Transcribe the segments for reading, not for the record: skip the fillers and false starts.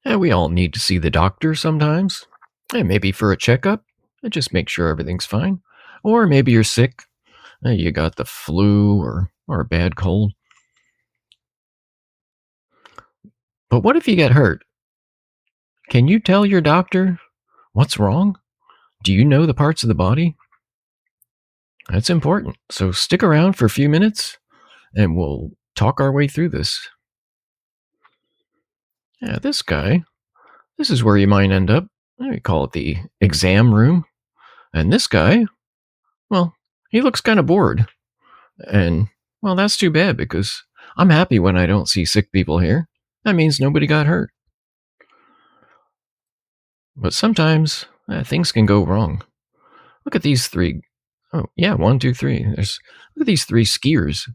And we all need to see the doctor sometimes. And maybe for a checkup, and just make sure everything's fine. Or maybe you're sick, you got the flu or a bad cold. But what if you get hurt? Can you tell your doctor what's wrong? Do you know the parts of the body? That's important. So stick around for a few minutes and we'll talk our way through this. Yeah, this guy, this is where you might end up. We call it the exam room. And this guy, well, he looks kind of bored. And, well, that's too bad because I'm happy when I don't see sick people here. That means nobody got hurt. But sometimes things can go wrong. Look at these three. Oh, yeah, one, two, three. Look at these three skiers.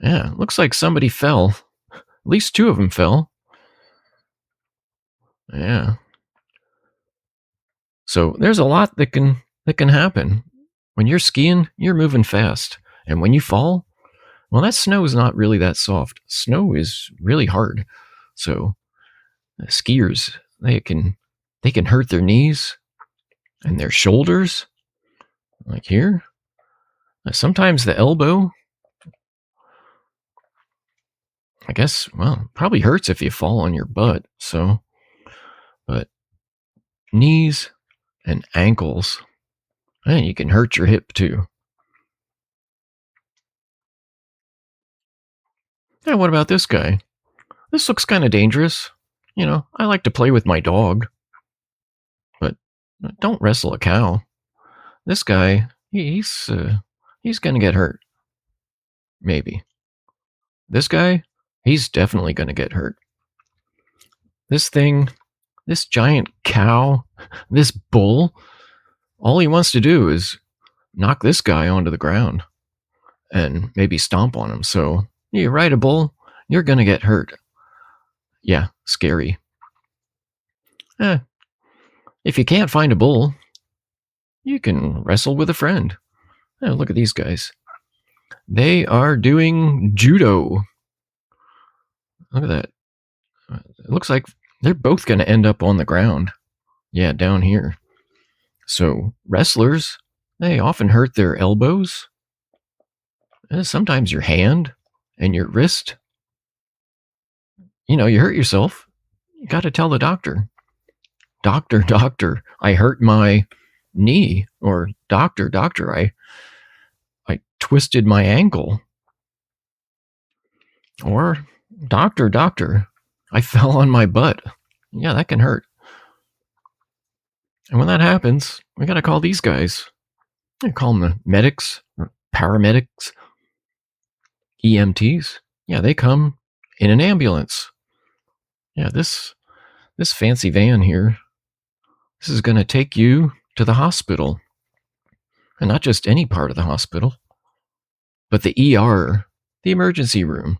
Yeah, looks like somebody fell. At least two of them fell. Yeah. So there's a lot that can happen. When you're skiing, you're moving fast. And when you fall, well, that snow is not really that soft. Snow is really hard. So skiers, they can hurt their knees and their shoulders, like here. Sometimes the elbow, I guess, well, probably hurts if you fall on your butt. So, but knees and ankles, and you can hurt your hip too. And what about this guy? This looks kind of dangerous. I like to play with my dog, but don't wrestle a cow. This guy, he's gonna get hurt. Maybe. This guy, he's definitely gonna get hurt. This thing, this giant cow, this bull, all he wants to do is knock this guy onto the ground and maybe stomp on him. So you ride a bull, you're gonna get hurt. Yeah, scary. Eh, if you can't find a bull, you can wrestle with a friend. Look at these guys. They are doing judo. Look at that. It looks like they're both going to end up on the ground. Yeah, down here. So wrestlers, they often hurt their elbows, sometimes your hand and your wrist. You hurt yourself. You got to tell the doctor. Doctor, I hurt my knee. Or doctor, I twisted my ankle. Or doctor, I fell on my butt. Yeah, that can hurt. And when that happens, we got to call these guys. I call them the medics or paramedics, EMTs. Yeah, they come in an ambulance. Yeah, this fancy van here, this is going to take you to the hospital. And not just any part of the hospital, but the ER, the emergency room.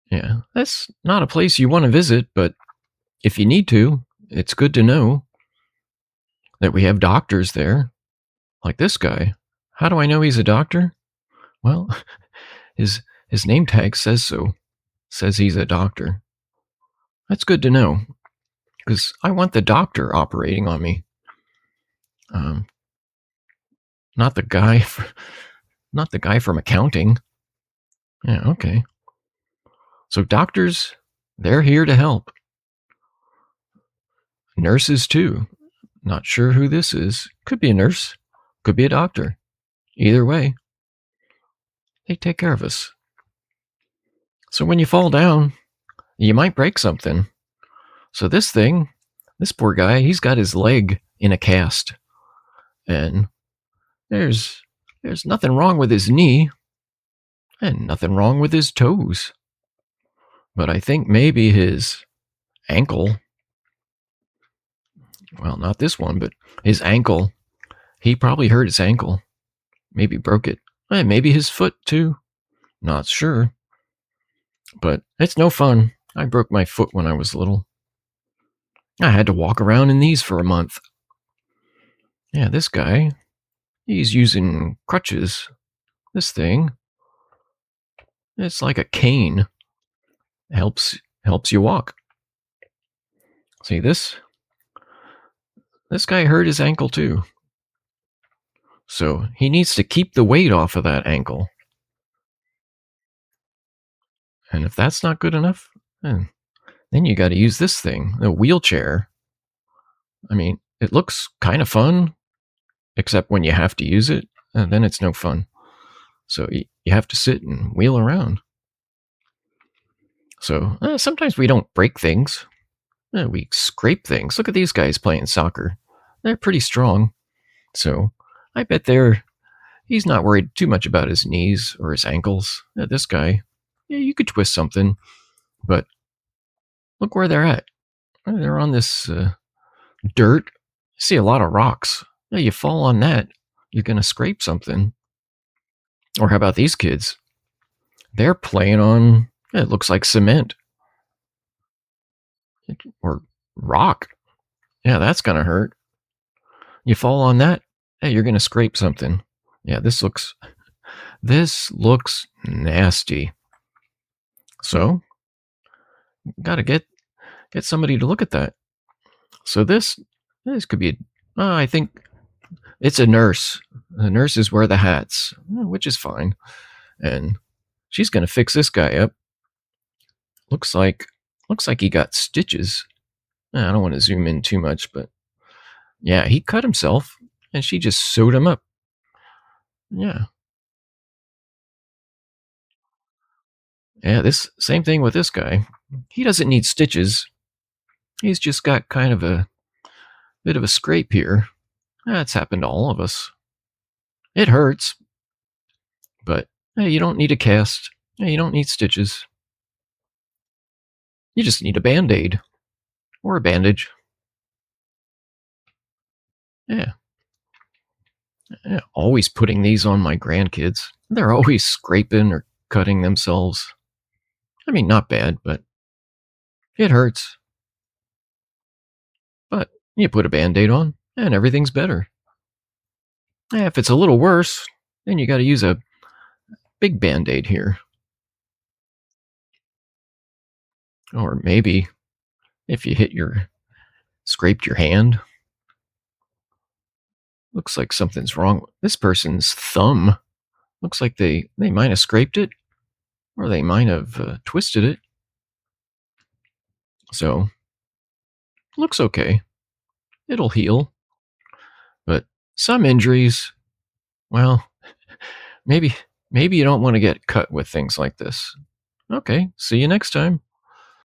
Yeah, that's not a place you want to visit, but if you need to, it's good to know that we have doctors there, like this guy. How do I know he's a doctor? Well, his name tag says so. Says he's a doctor. That's good to know, because I want the doctor operating on me. Not the guy, not the guy from accounting. Yeah, okay. So doctors, they're here to help. Nurses too. Not sure who this is. Could be a nurse. Could be a doctor. Either way, they take care of us. So when you fall down, you might break something. So this poor guy, he's got his leg in a cast. And there's nothing wrong with his knee and nothing wrong with his toes. But I think maybe his ankle, well, not this one, but his ankle, he probably hurt his ankle. Maybe broke it. Maybe his foot too. Not sure. But it's no fun. I broke my foot when I was little. I had to walk around in these for a month. Yeah, this guy, he's using crutches. This thing, it's like a cane. Helps helps you walk. See, this guy hurt his ankle too. So he needs to keep the weight off of that ankle. And if that's not good enough, then you got to use this thing, a wheelchair. I mean, it looks kind of fun, except when you have to use it, and then it's no fun. So you have to sit and wheel around. So sometimes we don't break things. We scrape things. Look at these guys playing soccer. They're pretty strong. So I bet he's not worried too much about his knees or his ankles. This guy, yeah, you could twist something, but look where they're at. They're on this dirt. You see a lot of rocks. Yeah, you fall on that, you're going to scrape something. Or how about these kids? They're playing on, it looks like cement or rock. Yeah, that's going to hurt. You fall on that, yeah, you're going to scrape something. Yeah, this looks nasty. So, got to get somebody to look at that. So this could be I think it's a nurse. The nurses wear the hats, which is fine. And she's going to fix this guy up. Looks like he got stitches. I don't want to zoom in too much, but yeah, he cut himself and she just sewed him up. Yeah. Yeah, this same thing with this guy. He doesn't need stitches. He's just got kind of a bit of a scrape here. That's happened to all of us. It hurts, but hey, you don't need a cast. Hey, you don't need stitches. You just need a band-aid or a bandage. Yeah. Yeah. Always putting these on my grandkids. They're always scraping or cutting themselves. I mean, not bad, but it hurts. But you put a band-aid on and everything's better. Yeah, if it's a little worse, then you got to use a big band-aid here. Or maybe if you scraped your hand, looks like something's wrong. This person's thumb looks like they might have scraped it or they might have twisted it. So, looks okay. It'll heal. But some injuries, well, maybe you don't want to get cut with things like this. Okay, see you next time.